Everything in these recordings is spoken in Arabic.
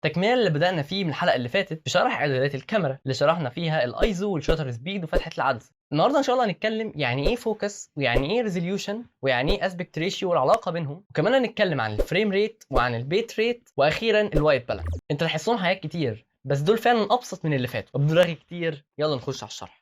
تكمله اللي بدأنا فيه من الحلقه اللي فاتت بشرح اعدادات الكاميرا اللي شرحنا فيها الايزو والشاتر سبيد وفتحه العدسه. النهارده ان شاء الله هنتكلم يعني ايه فوكس ويعني ايه ريزوليوشن ويعني ايه اسبكت ريشيو والعلاقه بينهم، وكمان هنتكلم عن الفريم ريت وعن البيت ريت واخيرا الوايت بالانس. انتوا تحسون حاجات كتير بس دول فعلا ابسط من اللي فاتوا وبدون رغي كتير. يلا نخش على الشرح.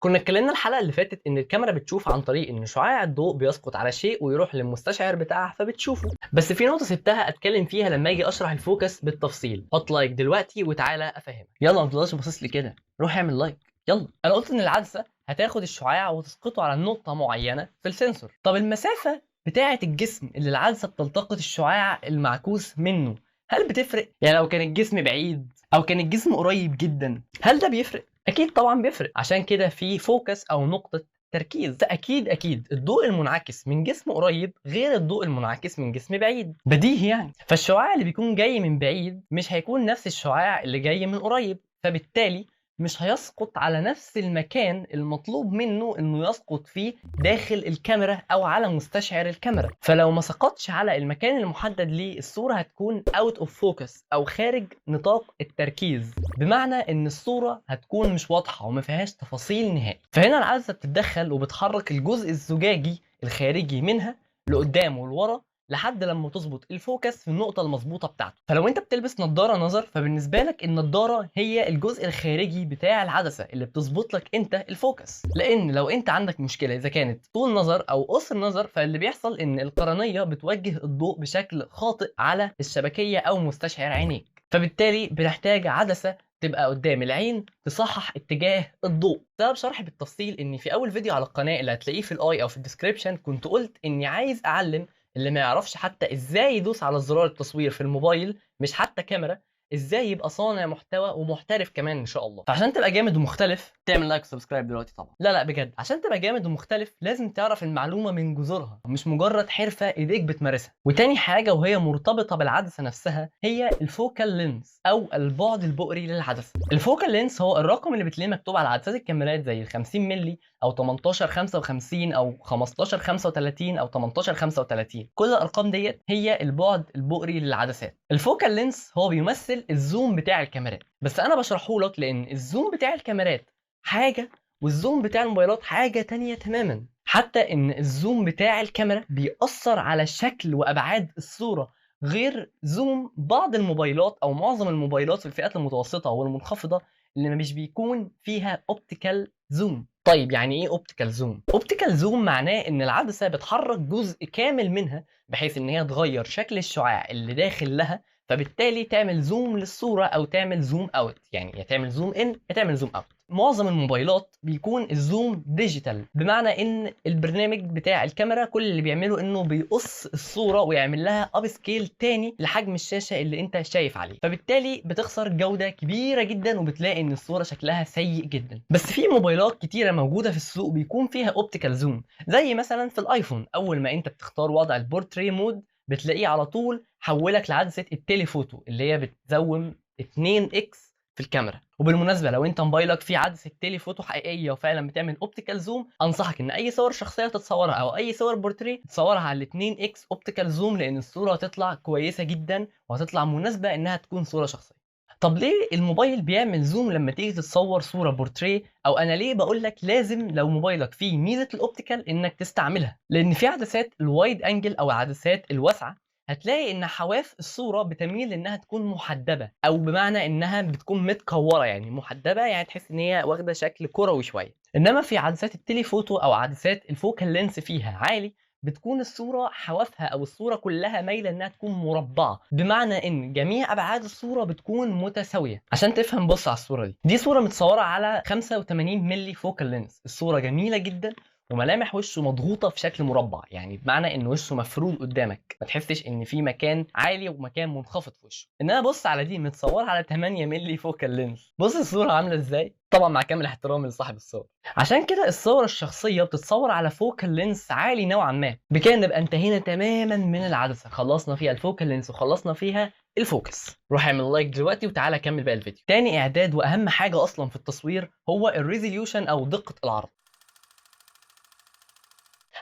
كنا اتكلمنا الحلقه اللي فاتت ان الكاميرا بتشوف عن طريق ان شعاع الضوء بيسقط على شيء ويروح للمستشعر بتاعها فبتشوفه، بس في نقطه سبتها اتكلم فيها لما اجي اشرح الفوكس بالتفصيل. حط لايك دلوقتي وتعالى افهمك. يلا ما تفضلش باصص لي كده، روح اعمل لايك يلا. انا قلت ان العدسه هتاخد الشعاع وتسقطه على نقطه معينه في السنسور. طب المسافه بتاعه الجسم اللي العدسه بتلتقط الشعاع المعكوس منه هل بتفرق؟ يعني لو كان الجسم بعيد او كان الجسم قريب جدا هل ده بيفرق؟ اكيد طبعا بيفرق، عشان كده في فوكس او نقطه تركيز. اكيد الضوء المنعكس من جسم قريب غير الضوء المنعكس من جسم بعيد، بديهي يعني. فالشعاع اللي بيكون جاي من بعيد مش هيكون نفس الشعاع اللي جاي من قريب، فبالتالي مش هيسقط على نفس المكان المطلوب منه انه يسقط فيه داخل الكاميرا او على مستشعر الكاميرا. فلو ما سقطش على المكان المحدد ليه الصورة هتكون اوت اوف فوكس او خارج نطاق التركيز، بمعنى ان الصورة هتكون مش واضحة وما فيهاش تفاصيل نهائي. فهنا العدسة بتتدخل وبتحرك الجزء الزجاجي الخارجي منها لقدام ولورا لحد لما تظبط الفوكس في النقطة المظبوطة بتاعته. فلو انت بتلبس نظارة نظر فبالنسبة لك النظارة هي الجزء الخارجي بتاع العدسة اللي بتظبط لك انت الفوكس، لان لو انت عندك مشكلة اذا كانت طول نظر او قصر نظر فاللي بيحصل ان القرنية بتوجه الضوء بشكل خاطئ على الشبكية او مستشعر عينيك، فبالتالي بنحتاج عدسة تبقى قدام العين تصحح اتجاه الضوء. ده بشرح بالتفصيل ان في اول فيديو على القناة اللي هتلاقيه في الاي او في الديسكريبشن كنت قلت اني عايز اعلم اللي ما يعرفش حتى ازاي يدوس على زرار التصوير في الموبايل، مش حتى كاميرا، ازاي يبقى صانع محتوى ومحترف كمان ان شاء الله. فعشان تبقى جامد ومختلف تعمل لايك وسبسكرايب دلوقتي طبعا. لا بجد، عشان تبقى جامد ومختلف لازم تعرف المعلومه من جذورها، مش مجرد حرفه ايديك بتمارسها. وتاني حاجه وهي مرتبطه بالعدسه نفسها هي الفوكال لينس او البعد البؤري للعدسه. الفوكال لينس هو الرقم اللي بتلاقيه مكتوب على عدسات الكاميرات زي ال 50 مللي او 18 55 او 15 35 او 18 35. كل الارقام ديت هي البعد البؤري للعدسات. الفوكال لينس هو بيمثل الزوم بتاع الكاميرات، بس انا بشرحه لك لان الزوم بتاع الكاميرات حاجه والزوم بتاع الموبايلات حاجه تانية تماما. حتى ان الزوم بتاع الكاميرا بيأثر على شكل وابعاد الصوره، غير زوم بعض الموبايلات او معظم الموبايلات في الفئات المتوسطه والمنخفضه اللي مش بيكون فيها اوبتيكال زوم. طيب يعني ايه اوبتيكال زوم؟ اوبتيكال زوم معناه ان العدسه بتحرك جزء كامل منها بحيث ان هي تغير شكل الشعاع اللي داخل لها، فبالتالي تعمل زوم للصوره او تعمل زوم اوت، يعني يا تعمل زوم ان يا تعمل زوم اوت. معظم الموبايلات بيكون الزوم ديجيتال، بمعنى ان البرنامج بتاع الكاميرا كل اللي بيعمله انه بيقص الصوره ويعمل لها اب سكيل تاني لحجم الشاشه اللي انت شايف عليه، فبالتالي بتخسر جوده كبيره جدا وبتلاقي ان الصوره شكلها سيء جدا. بس في موبايلات كتيره موجوده في السوق بيكون فيها اوبتيكال زوم، زي مثلا في الايفون اول ما انت بتختار وضع البورتري مود بتلاقيه على طول حولك لعدسه التليفوتو اللي هي بتزوم 2 اكس في الكاميرا. وبالمناسبه لو انت موبايلك فيه عدسه تليفوتو حقيقيه وفعلا بتعمل اوبتيكال زوم، انصحك ان اي صور شخصيه تتصورها او اي صور بورتري تصورها على 2 اكس اوبتيكال زوم، لان الصوره هتطلع كويسه جدا وهتطلع مناسبه انها تكون صوره شخصيه. طب ليه الموبايل بيعمل زوم لما تيجي تتصور صوره بورتريه؟ او انا ليه بقول لك لازم لو موبايلك فيه ميزه الاوبتيكال انك تستعملها؟ لان في عدسات الوايد انجل او العدسات الواسعه هتلاقي ان حواف الصوره بتميل انها تكون محدبه، او بمعنى انها بتكون متكوره، يعني محدبه يعني تحس ان هي واخده شكل كروي شويه. انما في عدسات التليفوتو او عدسات الفوكال لينس فيها عالي بتكون الصوره حوافها او الصوره كلها مايله انها تكون مربعه، بمعنى ان جميع ابعاد الصوره بتكون متساويه. عشان تفهم بص على الصوره دي صوره متصوره على 85 مللي فوكال لينس. الصوره جميله جدا وملامح وشه مضغوطه في شكل مربع، يعني بمعنى ان وشه مفرود قدامك ما تحسش ان في مكان عالي ومكان منخفض في وشه. انما بص على دي متصوره على 8 مللي فوكال لينس، بص الصوره عامله ازاي، طبعا مع كامل احترامي لصاحب الصور. عشان كده الصور الشخصيه بتتصور على فوكال لينس عالي نوعا ما. بكده نبقى انتهينا تماما من العدسه، خلصنا فيها الفوكال لينس وخلصنا فيها الفوكس. روح اعمل لايك دلوقتي وتعالى كمل باقي الفيديو. تاني اعداد واهم حاجه اصلا في التصوير هو الريزوليوشن او دقه العرض.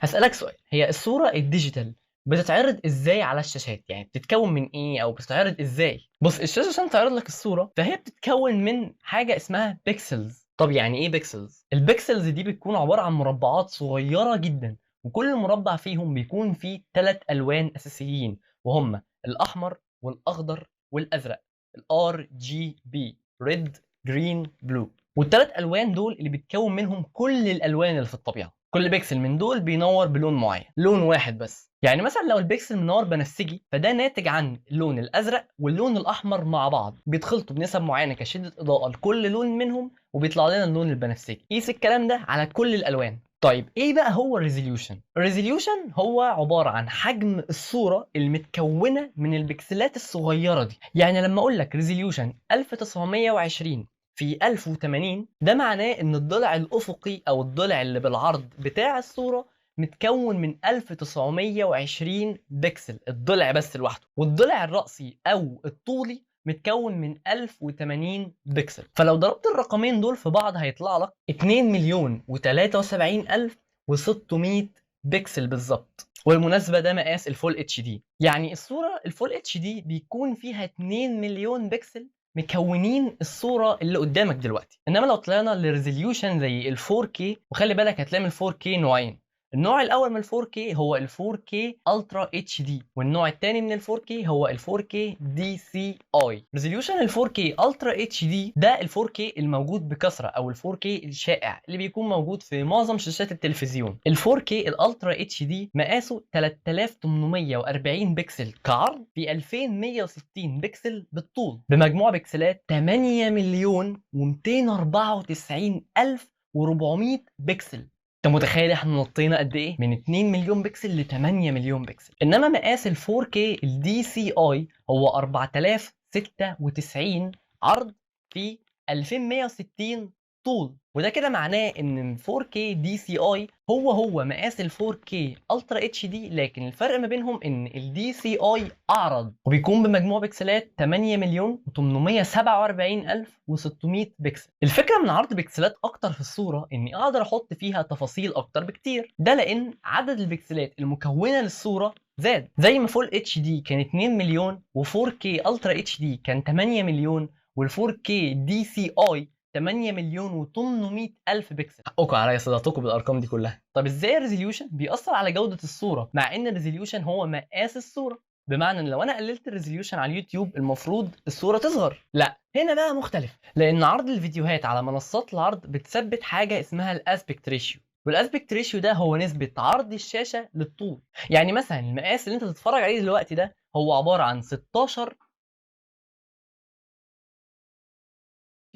هسألك سؤال، هي الصورة الديجيتال بتتعرض ازاي على الشاشات؟ يعني بتتكون من ايه او بتتعرض ازاي؟ بص، الشاشه عشان تعرض لك الصوره فهي بتتكون من حاجه اسمها بيكسلز. طب يعني ايه بيكسلز؟ البيكسلز دي بتكون عباره عن مربعات صغيره جدا، وكل مربع فيهم بيكون فيه 3 الوان اساسيين، وهم الاحمر والاخضر والازرق، الار جي بي، ريد جرين بلو. وال3 الوان دول اللي بتكون منهم كل الالوان اللي في الطبيعه. كل بيكسل من دول بينور بلون معين، لون واحد بس. يعني مثلا لو البيكسل منور بنفسجي فده ناتج عن اللون الازرق واللون الاحمر مع بعض بيتخلطوا بنسب معينه كشده اضاءه لكل لون منهم، وبيطلع لنا اللون البنفسجي. قيس الكلام ده على كل الالوان. طيب ايه بقى هو الريزوليوشن؟ الريزوليوشن هو عباره عن حجم الصوره المتكونه من البكسلات الصغيره دي. يعني لما اقول لك ريزوليوشن 1920 في 1080، ده معناه ان الضلع الافقي او الضلع اللي بالعرض بتاع الصوره متكون من 1920 بكسل، الضلع بس لوحده. والضلع الرأسي او الطولي متكون من 1080 بكسل. فلو ضربت الرقمين دول في بعض هيطلع لك 2,073,600 بكسل بالظبط. والمناسبة ده مقاس الفول اتش دي. يعني الصورة الفول اتش دي بيكون فيها 2 مليون بكسل مكونين الصوره اللي قدامك دلوقتي. انما لو طلعنا لريزوليوشن زي ال 4K، وخلي بالك هتلاقي من ال 4K نوعين. النوع الاول من ال 4K هو ال 4K الترا اتش دي، والنوع الثاني من ال 4K هو ال 4K دي سي اي. ريزوليوشن ال 4K الترا اتش دي ده ال 4K الموجود بكثره، او ال 4K الشائع اللي بيكون موجود في معظم شاشات التلفزيون. ال 4K الالترا اتش دي مقاسه 3840 بكسل كعرض في 2160 بكسل بالطول، بمجموع بكسلات 8,294,400 بكسل. انت متخيل احنا نطينا قد ايه؟ من 2 مليون بكسل ل 8 مليون بكسل. انما مقاس ال 4K الدي سي اي هو 4096 عرض في 2160 طول. وده كده معناه ان ال 4K دي سي اي هو مقاس ال 4K الترا اتش دي، لكن الفرق ما بينهم ان ال دي سي اي اعرض وبيكون بمجموع بكسلات 8,847,600 بكسل. الفكره من عرض بكسلات اكتر في الصوره اني اقدر احط فيها تفاصيل اكتر بكتير، ده لان عدد البكسلات المكونه للصوره زاد. زي ما فول اتش دي كان 2 مليون، و4K الترا اتش دي كان 8 مليون، وال4K دي سي اي 8,800,000 بكسل. حقكم عليا صدقتكم بالارقام دي كلها. طب ازاي الريزوليوشن بيأثر على جودة الصورة مع ان الريزوليوشن هو مقاس الصورة؟ بمعنى ان لو انا قللت الريزوليوشن على اليوتيوب المفروض الصورة تصغر. لا، هنا بقى مختلف، لان عرض الفيديوهات على منصات العرض بتثبت حاجة اسمها الاسبكت ريشيو. والاسبكت ريشيو ده هو نسبة عرض الشاشة للطول. يعني مثلا المقاس اللي انت تتفرج عليه دلوقتي ده هو عبارة عن 16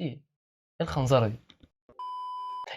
ايه الخنزرة دي.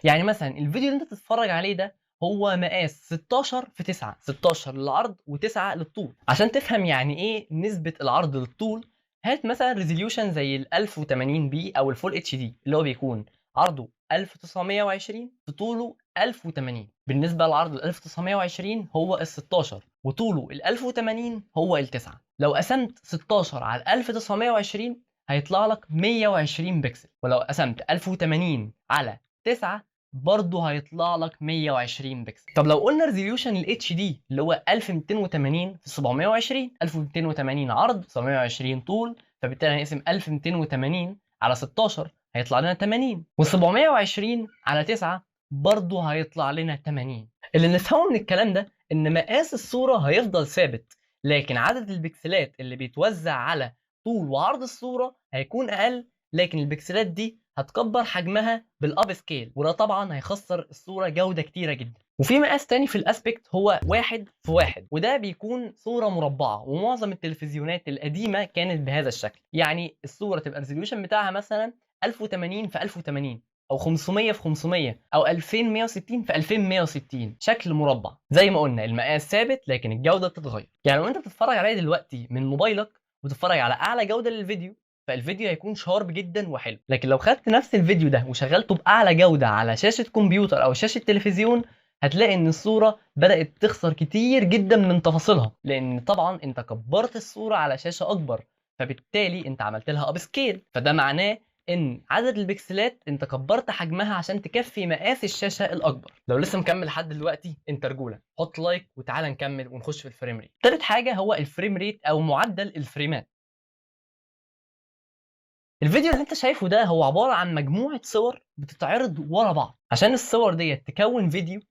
يعني مثلا الفيديو اللي انت تتفرج عليه ده هو مقاس 16 في 9، 16 للعرض و9 للطول. عشان تفهم يعني ايه نسبة العرض للطول، هات مثلا ريزوليوشن زي ال 1080 بي او الفول اتش دي اللي هو بيكون عرضه 1920 في طوله 1080. بالنسبة للعرض ال 1920 هو ال 16، وطوله ال 1080 هو ال 9. لو قسمت 16 على 1920 هيطلع لك 120 بكسل، ولو قسمت 1080 على 9 برضه هيطلع لك 120 بكسل. طب لو قلنا ريزوليوشن الاتش دي اللي هو 1280 في 720، 1280 عرض 720 طول، فبالتالي هنقسم 1280 على 16 هيطلع لنا 80، و720 على 9 برضه هيطلع لنا 80. اللي نفهمه من الكلام ده ان مقاس الصورة هيفضل ثابت، لكن عدد البكسلات اللي بيتوزع على طول وعرض الصورة هيكون اقل، لكن البكسلات دي هتكبر حجمها بالاب سكيل، وده طبعا هيخسر الصوره جوده كتيره جدا. وفي مقاس تاني في الاسبكت هو 1 في 1، وده بيكون صوره مربعه، ومعظم التلفزيونات القديمه كانت بهذا الشكل. يعني الصوره تبقى الريزوليوشن بتاعها مثلا 1080 في 1080 او 500 في 500 او 2160 في 2160، شكل مربع. زي ما قلنا المقاس ثابت لكن الجوده بتتغير. يعني لو انت بتتفرج عليه دلوقتي من موبايلك وتتفرج على اعلى جوده للفيديو فالفيديو هيكون شارب جدا وحلو، لكن لو خدت نفس الفيديو ده وشغلته باعلى جوده على شاشه كمبيوتر او شاشه تلفزيون هتلاقي ان الصوره بدات تخسر كتير جدا من تفاصيلها، لان طبعا انت كبرت الصوره على شاشه اكبر، فبالتالي انت عملت لها اب سكيل، فده معناه ان عدد البكسلات انت كبرت حجمها عشان تكفي مقاس الشاشه الاكبر. لو لسه مكمل لحد دلوقتي انت رجوله، حط لايك وتعال نكمل ونخش في الفريم ريت. تالت حاجه هو الفريم ريت او معدل الفريمات. الفيديو اللي انت شايفه ده هو عباره عن مجموعه صور بتتعرض ورا بعض. عشان الصور ديت تكون فيديو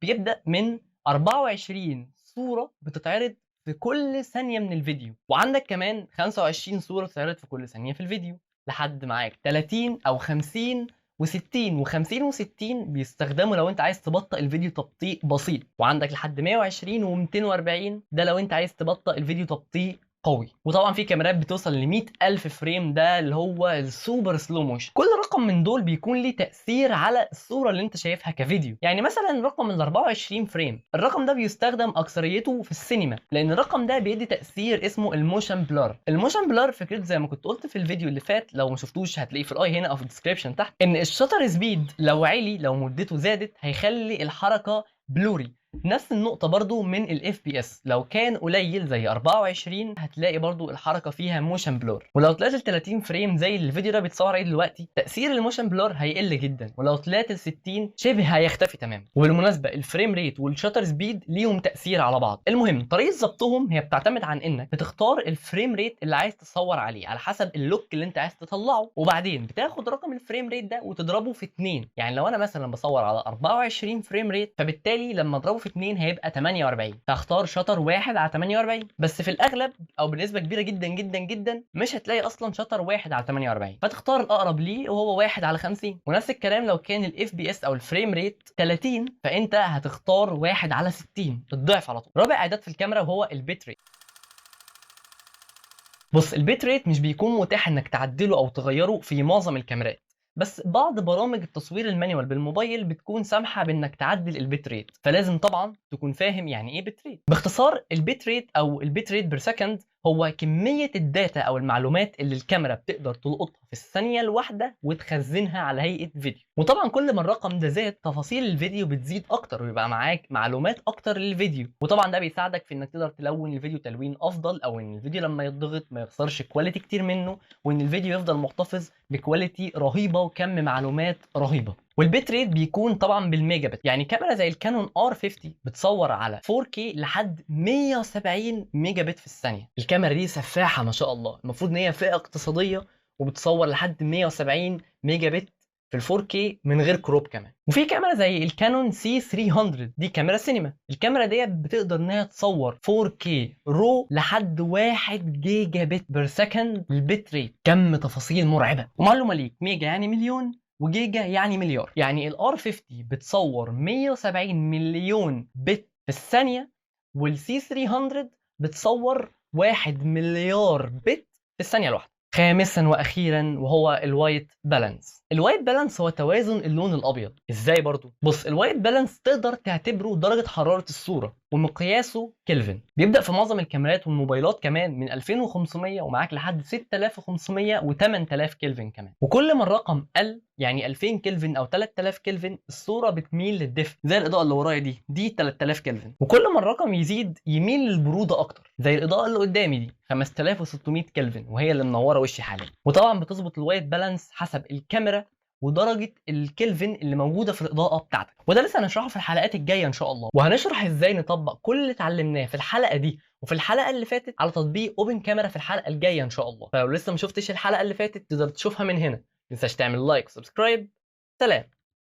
بيبدا من 24 صوره بتتعرض في كل ثانيه من الفيديو، وعندك كمان 25 صوره بتتعرض في كل ثانيه في الفيديو، لحد معاك 30 او 50 و60 و50 و60 بيستخدموا لو انت عايز تبطئ الفيديو تبطيء بسيط، وعندك لحد 120 و240 ده لو انت عايز تبطئ الفيديو تبطيء قوي. وطبعا في كاميرات بتوصل ل 100,000 فريم، ده اللي هو السوبر سلو موشن. كل رقم من دول بيكون ليه تأثير على الصورة اللي انت شايفها كفيديو. يعني مثلا رقم ال 24 فريم، الرقم ده بيستخدم أكثريته في السينما، لأن الرقم ده بيدي تأثير اسمه الموشن بلر. الموشن بلر فكرته زي ما كنت قلت في الفيديو اللي فات، لو ما شفتوش هتلاقيه في الاي هنا او في الديسكربشن تحت، ان الشاتر سبيد لو مدته زادت هيخلي الحركة بلوري. نفس النقطة برضو من ال FPS، لو كان قليل زي 24 هتلاقي برضو الحركة فيها موشن بلور، ولو طلعت ل 30 فريم زي الفيديو ده بيتصور عليه دلوقتي تأثير الموشن بلور هيقل جدا، ولو طلعت ل 60 شبه هيختفي تماما. وبالمناسبة الفريم ريت والشاتر سبيد ليهم تأثير على بعض. المهم طريقة ظبطهم هي بتعتمد عن انك بتختار الفريم ريت اللي عايز تصور عليه على حسب اللوك اللي انت عايز تطلعه، وبعدين بتاخد رقم الفريم ريت ده وتضربه في 2. يعني لو انا مثلا بصور على 24 فريم ريت، فبالتالي لما اضربه في 2 هيبقى 48، فاختار شطر واحد على 48. بس في الاغلب او بنسبه كبيره جدا جدا جدا مش هتلاقي اصلا شطر واحد على 48، فتختار الاقرب ليه وهو 1 على 50. ونفس الكلام لو كان الاف بي اس او الفريم ريت 30، فانت هتختار 1 على 60، الضعف على طول. رابع اعداد في الكاميرا وهو البيت ريت. بص، البيت ريت مش بيكون متاح انك تعدله او تغيره في معظم الكاميرات، بس بعض برامج التصوير المانيوال بالموبايل بتكون سامحه بانك تعدل البيت ريت، فلازم طبعا تكون فاهم يعني ايه بيت ريت. باختصار البيت ريت او البيت ريت بير سكند هو كميه الداتا او المعلومات اللي الكاميرا بتقدر تلقطها في الثانيه الواحده وتخزنها على هيئه فيديو. وطبعا كل ما الرقم ده زاد تفاصيل الفيديو بتزيد اكتر ويبقى معاك معلومات اكتر للفيديو، وطبعا ده بيساعدك في انك تقدر تلون الفيديو تلوين افضل، او ان الفيديو لما يتضغط ما يخسرش كواليتي كتير منه، وان الفيديو يفضل محتفظ بكواليتي رهيبه وكم معلومات رهيبه. والبيت ريت بيكون طبعا بالميجا بت، يعني كاميرا زي الكانون R50 بتصور على 4K لحد 170 ميجا بت في الثانيه. الكاميرا دي سفاحه ما شاء الله، المفروض ان هي فئه اقتصاديه وبتصور لحد 170 ميجا بت في ال 4K من غير كروب كمان. وفي كاميرا زي الكانون C300، دي كاميرا سينما. الكاميرا ديت بتقدر انها تصور 4K رو لحد 1 جيجا بت بير سكند البت ريت، كم تفاصيل مرعبه. ومعلومه ليك، ميجا يعني مليون وجيجا يعني مليار. يعني ال R50 بتصور 170 مليون بت في الثانيه، والسي 300 بتصور 1 مليار بت في الثانيه الواحده. خامسا واخيرا وهو الوايت بالانس. الوايت بالانس هو توازن اللون الابيض. ازاي برضو؟ بص، الوايت بالانس تقدر تعتبره درجه حراره الصوره ومقياسه كلفن. بيبدا في معظم الكاميرات والموبايلات كمان من 2500 ومعاك لحد 6500 و8000 كلفن كمان. وكل ما الرقم قل، يعني 2000 كلفن او 3000 كلفن، الصوره بتميل للدفء، زي الاضاءه اللي ورايا دي 3000 كلفن. وكل ما الرقم يزيد يميل للبروده اكتر، زي الاضاءه اللي قدامي دي 5600 كلفن وهي اللي منوره وشي حاليا. وطبعا بتظبط الوايت بالانس حسب الكاميرا ودرجه الكلفن اللي موجوده في الاضاءه بتاعتك، وده لسه هنشرحه في الحلقات الجايه ان شاء الله. وهنشرح ازاي نطبق كل اللي اتعلمناه في الحلقه دي وفي الحلقه اللي فاتت على تطبيق اوبن كاميرا في الحلقه الجايه ان شاء الله. فلو لسه ما شفتش الحلقه اللي فاتت تقدر تشوفها من هنا. ما تنساش تعمل لايك وسبسكرايب. سلام.